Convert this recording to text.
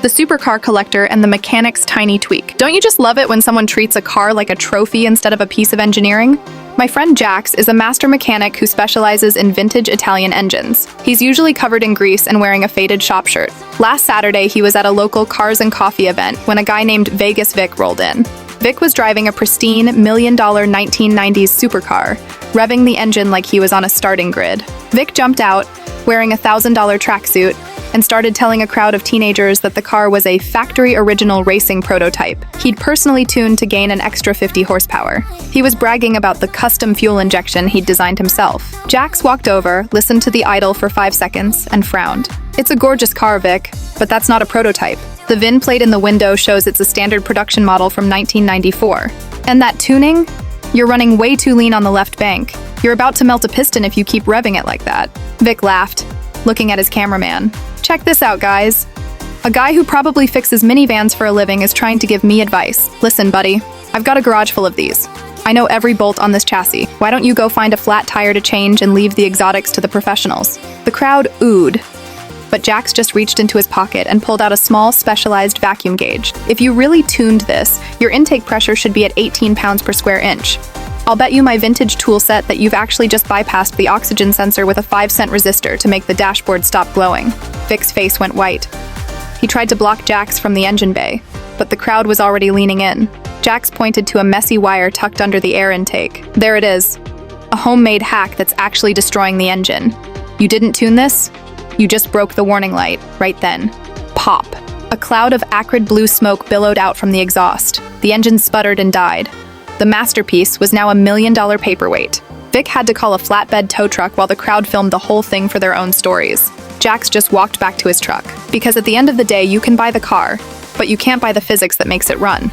the supercar collector, and the mechanic's tiny tweak. Don't you just love it when someone treats a car like a trophy instead of a piece of engineering? My friend Jax is a master mechanic who specializes in vintage Italian engines. He's usually covered in grease and wearing a faded shop shirt. Last Saturday, he was at a local Cars and Coffee event when a guy named Vegas Vic rolled in. Vic was driving a pristine, $1 million 1990s supercar, revving the engine like he was on a starting grid. Vic jumped out, wearing a $1,000 tracksuit, and started telling a crowd of teenagers that the car was a factory original racing prototype he'd personally tuned to gain an extra 50 horsepower. He was bragging about the custom fuel injection he'd designed himself. Jax walked over, listened to the idol for 5 seconds, and frowned. "It's a gorgeous car, Vic, but that's not a prototype. The VIN plate in the window shows it's a standard production model from 1994. And that tuning? You're running way too lean on the left bank. You're about to melt a piston if you keep revving it like that." Vic laughed, looking at his cameraman. "Check this out, guys. A guy who probably fixes minivans for a living is trying to give me advice. Listen, buddy, I've got a garage full of these. I know every bolt on this chassis. Why don't you go find a flat tire to change and leave the exotics to the professionals?" The crowd oohed, but Jax just reached into his pocket and pulled out a small, specialized vacuum gauge. "If you really tuned this, your intake pressure should be at 18 pounds per square inch. I'll bet you my vintage tool set that you've actually just bypassed the oxygen sensor with a 5-cent resistor to make the dashboard stop glowing." Vic's face went white. He tried to block Jax from the engine bay, but the crowd was already leaning in. Jax pointed to a messy wire tucked under the air intake. "There it is. A homemade hack that's actually destroying the engine. You didn't tune this? You just broke the warning light right then." Pop. A cloud of acrid blue smoke billowed out from the exhaust. The engine sputtered and died. The masterpiece was now a $1 million paperweight. Vic had to call a flatbed tow truck while the crowd filmed the whole thing for their own stories. Jax just walked back to his truck. Because at the end of the day, you can buy the car, but you can't buy the physics that makes it run.